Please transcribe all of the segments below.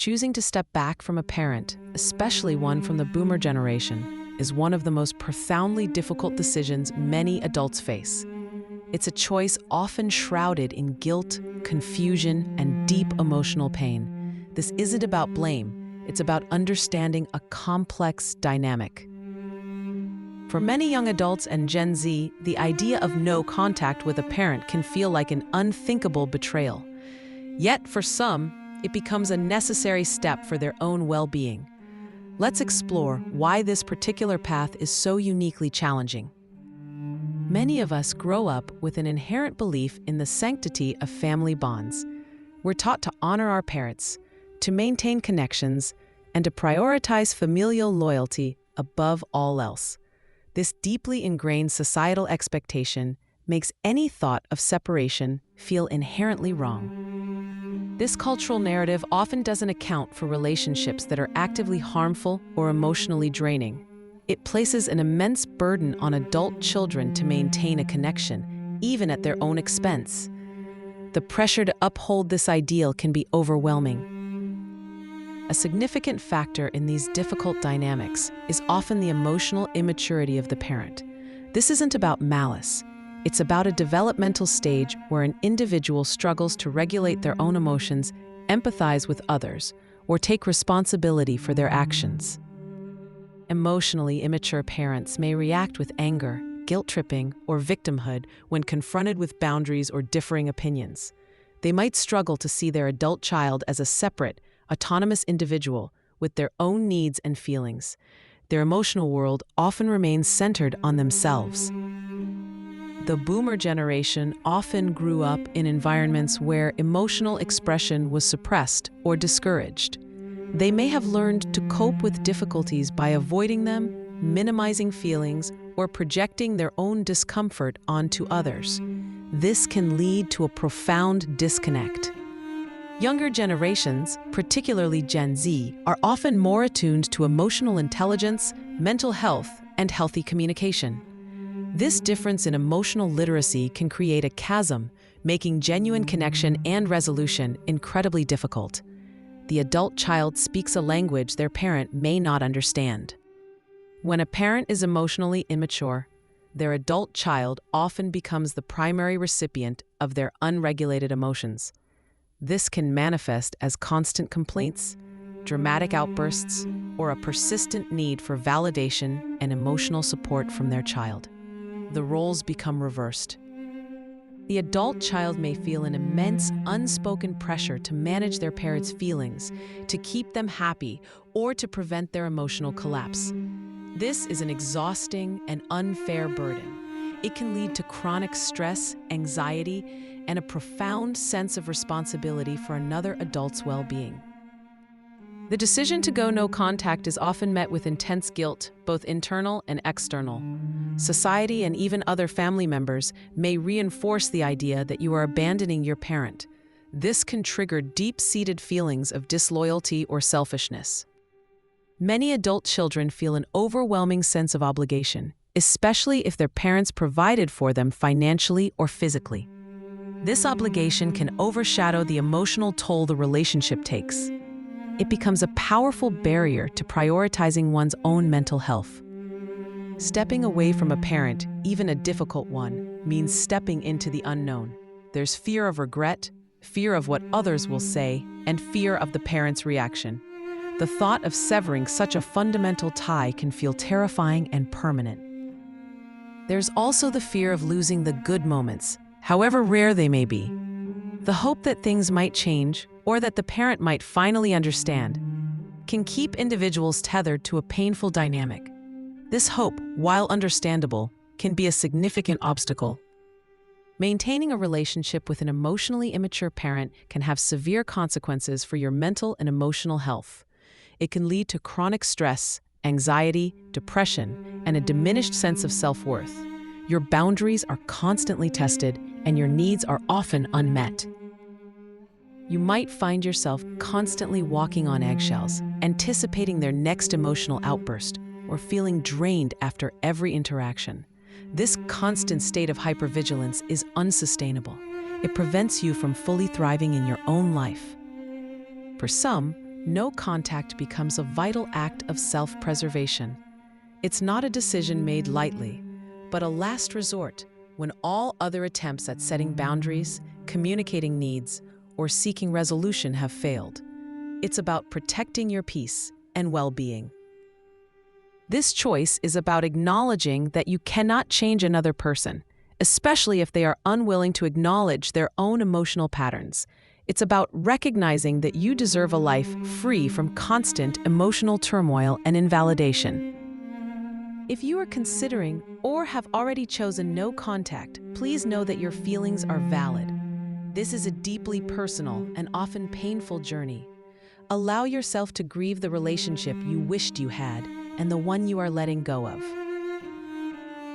Choosing to step back from a parent, especially one from the boomer generation, is one of the most profoundly difficult decisions many adults face. It's a choice often shrouded in guilt, confusion, and deep emotional pain. This isn't about blame, it's about understanding a complex dynamic. For many young adults and Gen Z, the idea of no contact with a parent can feel like an unthinkable betrayal. Yet, for some, it becomes a necessary step for their own well-being. Let's explore why this particular path is so uniquely challenging. Many of us grow up with an inherent belief in the sanctity of family bonds. We're taught to honor our parents, to maintain connections, and to prioritize familial loyalty above all else. This deeply ingrained societal expectation makes any thought of separation feel inherently wrong. This cultural narrative often doesn't account for relationships that are actively harmful or emotionally draining. It places an immense burden on adult children to maintain a connection, even at their own expense. The pressure to uphold this ideal can be overwhelming. A significant factor in these difficult dynamics is often the emotional immaturity of the parent. This isn't about malice. It's about a developmental stage where an individual struggles to regulate their own emotions, empathize with others, or take responsibility for their actions. Emotionally immature parents may react with anger, guilt-tripping, or victimhood when confronted with boundaries or differing opinions. They might struggle to see their adult child as a separate, autonomous individual with their own needs and feelings. Their emotional world often remains centered on themselves. The boomer generation often grew up in environments where emotional expression was suppressed or discouraged. They may have learned to cope with difficulties by avoiding them, minimizing feelings, or projecting their own discomfort onto others. This can lead to a profound disconnect. Younger generations, particularly Gen Z, are often more attuned to emotional intelligence, mental health, and healthy communication. This difference in emotional literacy can create a chasm, making genuine connection and resolution incredibly difficult. The adult child speaks a language their parent may not understand. When a parent is emotionally immature, their adult child often becomes the primary recipient of their unregulated emotions. This can manifest as constant complaints, dramatic outbursts, or a persistent need for validation and emotional support from their child. The roles become reversed. The adult child may feel an immense unspoken pressure to manage their parents' feelings, to keep them happy, or to prevent their emotional collapse. This is an exhausting and unfair burden. It can lead to chronic stress, anxiety, and a profound sense of responsibility for another adult's well-being. The decision to go no contact is often met with intense guilt, both internal and external. Society and even other family members may reinforce the idea that you are abandoning your parent. This can trigger deep-seated feelings of disloyalty or selfishness. Many adult children feel an overwhelming sense of obligation, especially if their parents provided for them financially or physically. This obligation can overshadow the emotional toll the relationship takes. It becomes a powerful barrier to prioritizing one's own mental health. Stepping away from a parent, even a difficult one, means stepping into the unknown. There's fear of regret, fear of what others will say, and fear of the parent's reaction. The thought of severing such a fundamental tie can feel terrifying and permanent. There's also the fear of losing the good moments, however rare they may be. The hope that things might change, or that the parent might finally understand, can keep individuals tethered to a painful dynamic. This hope, while understandable, can be a significant obstacle. Maintaining a relationship with an emotionally immature parent can have severe consequences for your mental and emotional health. It can lead to chronic stress, anxiety, depression, and a diminished sense of self-worth. Your boundaries are constantly tested, and your needs are often unmet. You might find yourself constantly walking on eggshells, anticipating their next emotional outburst, or feeling drained after every interaction. This constant state of hypervigilance is unsustainable. It prevents you from fully thriving in your own life. For some, no contact becomes a vital act of self-preservation. It's not a decision made lightly, but a last resort when all other attempts at setting boundaries, communicating needs, or seeking resolution have failed. It's about protecting your peace and well-being. This choice is about acknowledging that you cannot change another person, especially if they are unwilling to acknowledge their own emotional patterns. It's about recognizing that you deserve a life free from constant emotional turmoil and invalidation. If you are considering or have already chosen no contact, please know that your feelings are valid. This is a deeply personal and often painful journey. Allow yourself to grieve the relationship you wished you had and the one you are letting go of.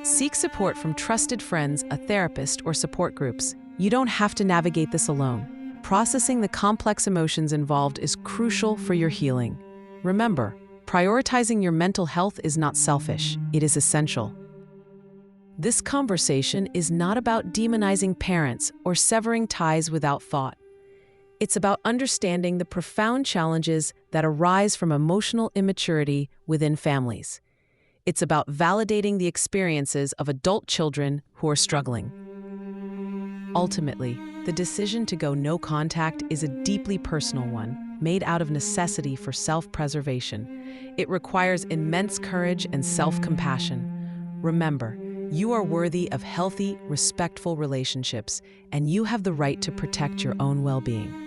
Seek support from trusted friends, a therapist, or support groups. You don't have to navigate this alone. Processing the complex emotions involved is crucial for your healing. Remember, prioritizing your mental health is not selfish, it is essential. This conversation is not about demonizing parents or severing ties without thought. It's about understanding the profound challenges that arise from emotional immaturity within families. It's about validating the experiences of adult children who are struggling. Ultimately, the decision to go no contact is a deeply personal one, made out of necessity for self-preservation. It requires immense courage and self-compassion. Remember, you are worthy of healthy, respectful relationships, and you have the right to protect your own well-being.